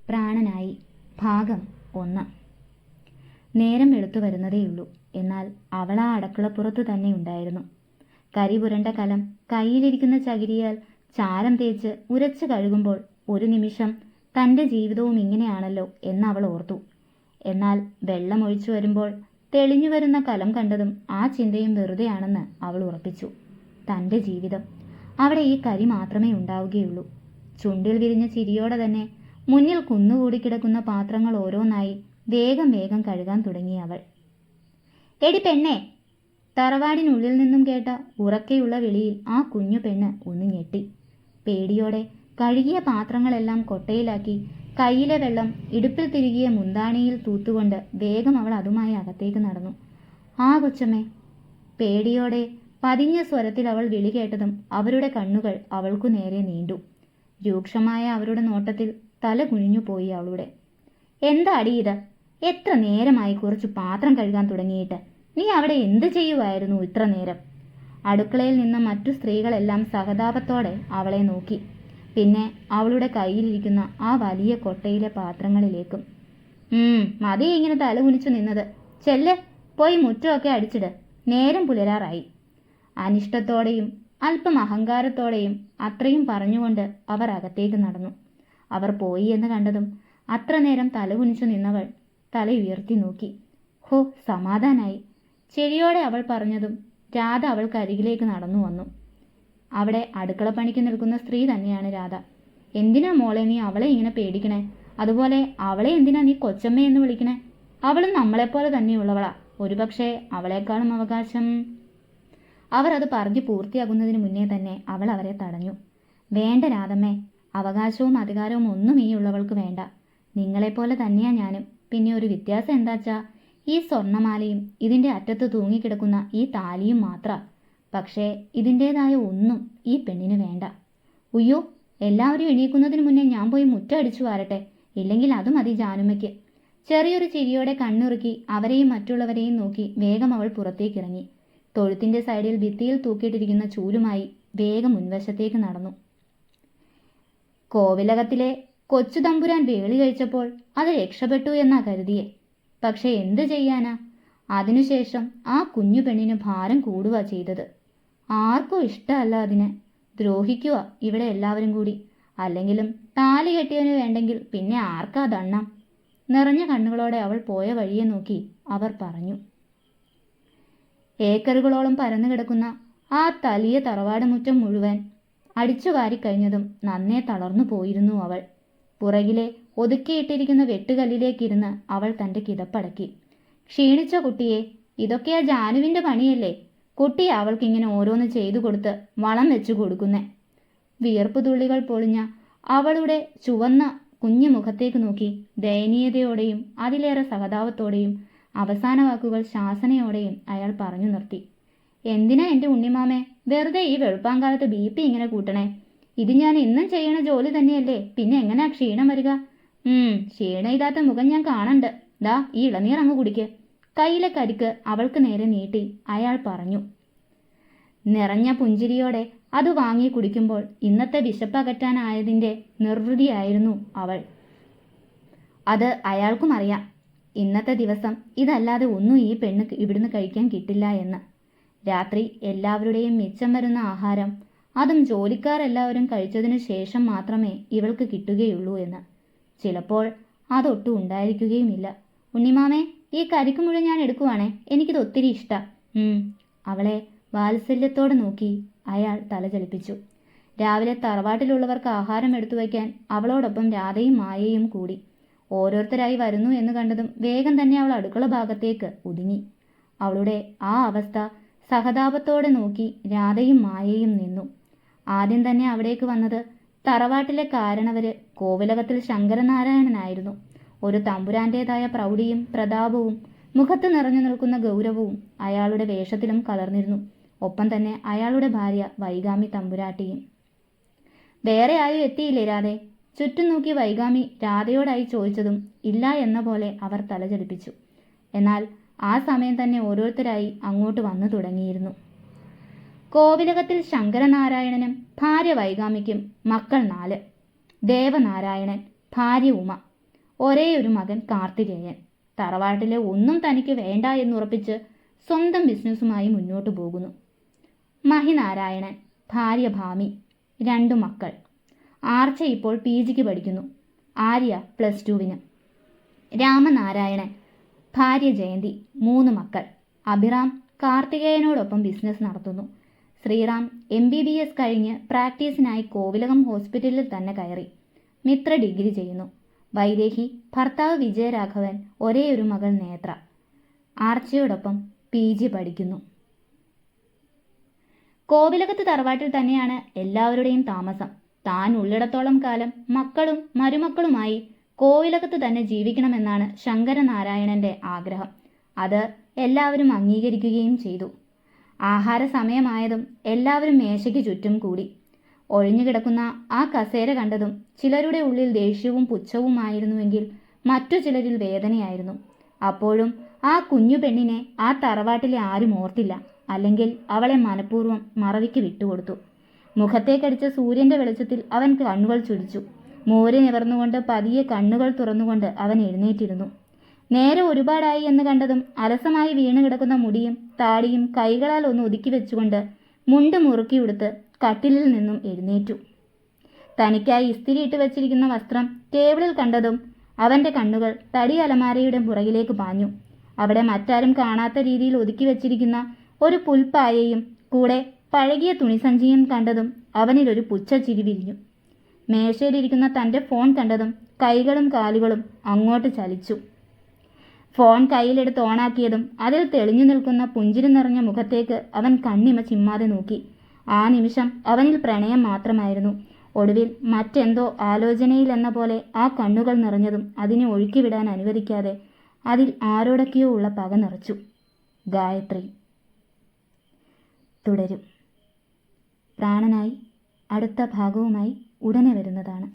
പ്രാണനായി ഭാഗം 1. നേരം വെളുത്തു വരുന്നതേയുള്ളൂ. എന്നാൽ അവൾ ആ അടുക്കളപ്പുറത്തു തന്നെ ഉണ്ടായിരുന്നു. കരിപുരണ്ട കലം കയ്യിലിരിക്കുന്ന ചകിരിയാൽ ചാരം തേച്ച് ഉരച്ചു കഴുകുമ്പോൾ ഒരു നിമിഷം തൻ്റെ ജീവിതവും ഇങ്ങനെയാണല്ലോ എന്ന് അവൾ ഓർത്തു. എന്നാൽ വെള്ളമൊഴിച്ചു വരുമ്പോൾ തെളിഞ്ഞു വരുന്ന കലം കണ്ടതും ആ ചിന്തയും വെറുതെയാണെന്ന് അവൾ ഉറപ്പിച്ചു. തൻ്റെ ജീവിതം അവിടെ ഈ കരി മാത്രമേ ഉണ്ടാവുകയുള്ളൂ. ചുണ്ടിൽ വിരിഞ്ഞ ചിരിയോടെ തന്നെ മുന്നിൽ കുന്നുകൂടി കിടക്കുന്ന പാത്രങ്ങൾ ഓരോന്നായി വേഗം വേഗം കഴുകാൻ തുടങ്ങി അവൾ. എടി പെണ്ണേ! തറവാടിനുള്ളിൽ നിന്നും കേട്ട ഉറക്കെയുള്ള വിളിയിൽ ആ കുഞ്ഞു പെണ്ണ് ഒന്ന് ഞെട്ടി. പേടിയോടെ കഴുകിയ പാത്രങ്ങളെല്ലാം കൊട്ടയിലാക്കി കയ്യിലെ വെള്ളം ഇടുപ്പിൽ തിരികിയ മുന്താണിയിൽ തൂത്തുകൊണ്ട് വേഗം അവൾ അതുമായി അകത്തേക്ക് നടന്നു. ആ കൊച്ചമ്മേ! പേടിയോടെ പതിഞ്ഞ സ്വരത്തിൽ അവൾ വിളി കേട്ടതും അവരുടെ കണ്ണുകൾ അവൾക്കു നേരെ നീണ്ടു. രൂക്ഷമായ അവരുടെ നോട്ടത്തിൽ തല കുനിഞ്ഞു പോയി അവളുടെ. എന്താടി ഇത്? എത്ര നേരമായി കുറച്ചു പാത്രം കഴുകാൻ തുടങ്ങിയിട്ട്? നീ അവിടെ എന്ത് ചെയ്യുമായിരുന്നു ഇത്ര നേരം? അടുക്കളയിൽ നിന്ന മറ്റു സ്ത്രീകളെല്ലാം സഹതാപത്തോടെ അവളെ നോക്കി. പിന്നെ അവളുടെ കയ്യിലിരിക്കുന്ന ആ വലിയ കൊട്ടയിലെ പാത്രങ്ങളിലേക്കും. മതി ഇങ്ങനെ തല കുനിച്ചു നിന്നത്. ചെല്ല്, പോയി മുറ്റമൊക്കെ അടിച്ചിട്. നേരം പുലരാറായി. അനിഷ്ടത്തോടെയും അല്പം അഹങ്കാരത്തോടെയും അത്രയും പറഞ്ഞുകൊണ്ട് അവർ അകത്തേക്ക് നടന്നു. അവർ പോയി എന്ന് കണ്ടതും അത്ര നേരം തല കുനിച്ചു നിന്നവൾ തല ഉയർത്തി നോക്കി. ഹോ, സമാധാനായി. ചെവിയോടെ അവൾ പറഞ്ഞതും രാധ അവൾക്കരികിലേക്ക് നടന്നു വന്നു. അവിടെ അടുക്കള പണിക്ക് നിൽക്കുന്ന സ്ത്രീ തന്നെയാണ് രാധ. എന്തിനാ മോളെ നീ അവളെ ഇങ്ങനെ പേടിക്കണേ? അതുപോലെ അവളെ എന്തിനാ നീ കൊച്ചമ്മയെന്ന് വിളിക്കണേ? അവളും നമ്മളെപ്പോലെ തന്നെയുള്ളവളാ. ഒരുപക്ഷെ അവളെക്കാളും അവകാശം. അവർ അത് പറഞ്ഞു പൂർത്തിയാകുന്നതിന് മുന്നേ തന്നെ അവൾ അവരെ തടഞ്ഞു. വേണ്ട രാധമ്മേ, അവകാശവും അധികാരവും ഒന്നും ഈ ഉള്ളവൾക്ക് വേണ്ട. നിങ്ങളെപ്പോലെ തന്നെയാ ഞാനും. പിന്നെ ഒരു വ്യത്യാസം എന്താച്ചാ, ഈ സ്വർണ്ണമാലയും ഇതിൻ്റെ അറ്റത്ത് തൂങ്ങിക്കിടക്കുന്ന ഈ താലിയും മാത്രം. പക്ഷേ ഇതിൻ്റേതായ ഒന്നും ഈ പെണ്ണിന് വേണ്ട. ഉയ്യോ, എല്ലാവരും എണീക്കുന്നതിന് മുന്നേ ഞാൻ പോയി മുറ്റം അടിച്ചു വാരട്ടെ. ഇല്ലെങ്കിൽ അത് മതി ജാനുമ്മയ്ക്ക്. ചെറിയൊരു ചിരിയോടെ കണ്ണുറുക്കി അവരെയും മറ്റുള്ളവരെയും നോക്കി വേഗം അവൾ പുറത്തേക്കിറങ്ങി. തൊഴുത്തിൻ്റെ സൈഡിൽ ഭിത്തിയിൽ തൂക്കിയിട്ടിരിക്കുന്ന ചൂലുമായി വേഗം മുൻവശത്തേക്ക് നടന്നു. കോവിലകത്തിലെ കൊച്ചു തമ്പുരാൻ വേളി കഴിച്ചപ്പോൾ അത് രക്ഷപ്പെട്ടു എന്നാ കരുതിയേ. പക്ഷെ എന്ത് ചെയ്യാനാ? അതിനുശേഷം ആ കുഞ്ഞു പെണ്ണിന് ഭാരം കൂടുക ചെയ്തത്. ആർക്കും ഇഷ്ടമല്ല അതിനെ. ദ്രോഹിക്കുക ഇവിടെ എല്ലാവരും കൂടി. അല്ലെങ്കിലും താലി കെട്ടിയവന് വേണ്ടെങ്കിൽ പിന്നെ ആർക്കാ ദണ്ണം? നിറഞ്ഞ കണ്ണുകളോടെ അവൾ പോയ വഴിയെ നോക്കി അവർ പറഞ്ഞു. ഏക്കറുകളോളം പരന്നു കിടക്കുന്ന ആ തലിയ തറവാട് മുറ്റം മുഴുവൻ അടിച്ചു വാരിക്കഴിഞ്ഞതും നന്നേ തളർന്നു പോയിരുന്നു അവൾ. പുറകിലെ ഒതുക്കിയിട്ടിരിക്കുന്ന വെട്ടുകല്ലിലേക്കിരുന്ന് അവൾ തൻ്റെ കിതപ്പടക്കി. ക്ഷീണിച്ച കുട്ടിയെ, ഇതൊക്കെയാ ജാനുവിൻ്റെ പണിയല്ലേ? കുട്ടിയെ അവൾക്കിങ്ങനെ ഓരോന്ന് ചെയ്തു കൊടുത്ത് വളം വെച്ചു കൊടുക്കുന്നേ. വിയർപ്പു തുള്ളികൾ പൊളിഞ്ഞ അവളുടെ ചുവന്ന കുഞ്ഞു മുഖത്തേക്ക് നോക്കി ദയനീയതയോടെയും അതിലേറെ സഹതാപത്തോടെയും അവസാന വാക്കുകൾ ശാസനയോടെയും അയാൾ പറഞ്ഞു നിർത്തി. എന്തിനാ എൻ്റെ ഉണ്ണിമാമേ വെറുതെ ഈ വെളുപ്പാങ്കാലത്ത് BP ഇങ്ങനെ കൂട്ടണേ? ഇത് ഞാൻ എന്നും ചെയ്യണ ജോലി തന്നെയല്ലേ. പിന്നെ എങ്ങനെയാ ക്ഷീണം വരിക? ക്ഷീണയില്ലാത്ത മുഖം ഞാൻ കാണണ്ട്. ദാ ഈ ഇളനീർ അങ്ങ് കുടിക്ക്. കയ്യിലെ കരിക്ക് അവൾക്ക് നേരെ നീട്ടി അയാൾ പറഞ്ഞു. നിറഞ്ഞ പുഞ്ചിരിയോടെ അത് വാങ്ങി കുടിക്കുമ്പോൾ ഇന്നത്തെ വിശപ്പകറ്റാനായതിൻ്റെ നിർവൃതിയായിരുന്നു അവൾ. അത് അയാൾക്കും അറിയാം. ഇന്നത്തെ ദിവസം ഇതല്ലാതെ ഒന്നും ഈ പെണ്ണ് ഇവിടുന്ന് കഴിക്കാൻ കിട്ടില്ല എന്ന്. രാത്രി എല്ലാവരുടെയും മിച്ചം വരുന്ന ആഹാരം, അതും ജോലിക്കാരെല്ലാവരും കഴിച്ചതിനു ശേഷം മാത്രമേ ഇവൾക്ക് കിട്ടുകയുള്ളൂ എന്ന്. ചിലപ്പോൾ അതൊട്ടും ഉണ്ടായിരിക്കുകയുമില്ല. ഉണ്ണിമാമേ, ഈ കരിക്ക് മുഴുവൻ ഞാൻ എടുക്കുവാണേ. എനിക്കിത് ഒത്തിരി ഇഷ്ടാ. അവളെ വാത്സല്യത്തോടെ നോക്കി അയാൾ തല ചലിപ്പിച്ചു. രാവിലെ തറവാട്ടിലുള്ളവർക്ക് ആഹാരം എടുത്തു വയ്ക്കാൻ അവളോടൊപ്പം രാധയും മായയും കൂടി. ഓരോരുത്തരായി വരുന്നു എന്ന് കണ്ടതും വേഗം തന്നെ അവൾ അടുക്കള ഭാഗത്തേക്ക് ഒതുങ്ങി. അവളുടെ ആ അവസ്ഥ സഹതാപത്തോടെ നോക്കി രാധയും മായയും നിന്നു. ആദ്യം തന്നെ അവിടേക്ക് വന്നത് തറവാട്ടിലെ കാരണവര് കോവിലകത്തിൽ ശങ്കരനാരായണനായിരുന്നു. ഒരു തമ്പുരാൻ്റേതായ പ്രൗഢിയും പ്രതാപവും മുഖത്ത് നിറഞ്ഞു നിൽക്കുന്ന ഗൗരവവും അയാളുടെ വേഷത്തിലും കലർന്നിരുന്നു. ഒപ്പം തന്നെ അയാളുടെ ഭാര്യ വൈഗാമി തമ്പുരാട്ടിയും. വേറെ ആരും എത്തിയില്ലേ രാധേ? ചുറ്റും നോക്കി വൈഗാമി രാധയോടായി ചോദിച്ചതും ഇല്ല എന്ന പോലെ അവർ തലചലിപ്പിച്ചു. എന്നാൽ ആ സമയം തന്നെ ഓരോരുത്തരായി അങ്ങോട്ട് വന്നു തുടങ്ങിയിരുന്നു. കോവിലകത്തിൽ ശങ്കരനാരായണനും ഭാര്യ വൈഗാമിക്കും മക്കൾ 4. ദേവനാരായണൻ, ഭാര്യ ഉമ, ഒരേ ഒരു മകൻ കാർത്തികേയൻ. തറവാട്ടിലെ ഒന്നും തനിക്ക് വേണ്ട എന്നുറപ്പിച്ച് സ്വന്തം ബിസിനസ്സുമായി മുന്നോട്ടു പോകുന്നു. മഹിനാരായണൻ, ഭാര്യ ഭാമി, 2 മക്കൾ. ആർച്ച ഇപ്പോൾ PGക്ക് പഠിക്കുന്നു. ആര്യ +2-ന്. രാമനാരായണൻ, ഭാര്യ ജയന്തി, 3 മക്കൾ. അഭിറാം കാർത്തികേയനോടൊപ്പം ബിസിനസ് നടത്തുന്നു. ശ്രീറാം MBBS കഴിഞ്ഞ് പ്രാക്ടീസിനായി കോവിലകം ഹോസ്പിറ്റലിൽ തന്നെ കയറി. മിത്ര ഡിഗ്രി ചെയ്യുന്നു. വൈദേഹി, ഭർത്താവ് വിജയരാഘവൻ, ഒരേ ഒരു മകൾ നേത്ര. ആർച്ചയോടൊപ്പം PG പഠിക്കുന്നു. കോവിലകത്ത് തറവാട്ടിൽ തന്നെയാണ് എല്ലാവരുടെയും താമസം. താൻ ഉള്ളിടത്തോളം കാലം മക്കളും മരുമക്കളുമായി കോവിലകത്ത് തന്നെ ജീവിക്കണമെന്നാണ് ശങ്കരനാരായണന്റെ ആഗ്രഹം. അത് എല്ലാവരും അംഗീകരിക്കുകയും ചെയ്തു. ആഹാര സമയമായതും എല്ലാവരും മേശയ്ക്ക് ചുറ്റും കൂടി. ഒഴിഞ്ഞുകിടക്കുന്ന ആ കസേര കണ്ടതും ചിലരുടെ ഉള്ളിൽ ദേഷ്യവും പുച്ഛവുമായിരുന്നുവെങ്കിൽ മറ്റു ചിലരിൽ വേദനയായിരുന്നു. അപ്പോഴും ആ കുഞ്ഞു പെണ്ണിനെ ആ തറവാട്ടിലെ ആരും ഓർത്തില്ല. അല്ലെങ്കിൽ അവളെ മനഃപൂർവ്വം മറവിക്ക് വിട്ടുകൊടുത്തു. മുഖത്തേക്കടിച്ച സൂര്യന്റെ വെളിച്ചത്തിൽ അവൻ കണ്ണുകൾ ചുളിച്ചു. മോര് നിവർന്നുകൊണ്ട് പതിയെ കണ്ണുകൾ തുറന്നുകൊണ്ട് അവൻ എഴുന്നേറ്റിരുന്നു. നേരെ ഒരുപാടായി എന്ന് കണ്ടതും അലസമായി വീണ് കിടക്കുന്ന മുടിയും താടിയും കൈകളാൽ ഒന്ന് ഒതുക്കി വെച്ചുകൊണ്ട് മുണ്ട് മുറുക്കിയെടുത്ത് കട്ടിലിൽ നിന്നും എഴുന്നേറ്റു. തനിക്കായി ഇസ്തിരിയിട്ട് വെച്ചിരിക്കുന്ന വസ്ത്രം ടേബിളിൽ കണ്ടതും അവൻ്റെ കണ്ണുകൾ തടി അലമാരയുടെ പുറകിലേക്ക് പാഞ്ഞു. അവിടെ മറ്റാരും കാണാത്ത രീതിയിൽ ഒതുക്കി വെച്ചിരിക്കുന്ന ഒരു പുൽപ്പായയും കൂടെ പഴകിയ തുണിസഞ്ചിയും കണ്ടതും അവനിലൊരു പുച്ഛച്ചിരി വിരിഞ്ഞു. മേശയിലിരിക്കുന്ന തൻ്റെ ഫോൺ കണ്ടതും കൈകളും കാലുകളും അങ്ങോട്ട് ചലിച്ചു. ഫോൺ കയ്യിലെടുത്ത് ഓണാക്കിയതും അതിൽ തെളിഞ്ഞു നിൽക്കുന്ന പുഞ്ചിരി നിറഞ്ഞ മുഖത്തേക്ക് അവൻ കണ്ണിമ ചിമ്മാതെ നോക്കി. ആ നിമിഷം അവനിൽ പ്രണയം മാത്രമായിരുന്നു. ഒടുവിൽ മറ്റെന്തോ ആലോചനയിലെന്ന പോലെ ആ കണ്ണുകൾ നിറഞ്ഞതും അതിനെ ഒഴുക്കിവിടാൻ അനുവദിക്കാതെ അതിൽ ആരോടൊക്കെയോ ഉള്ള പക നിറച്ചു. ഗായത്രി. തുടരും. പ്രാണനായി അടുത്ത ഭാഗവുമായി ഉടനെ വരുന്നതാണ്.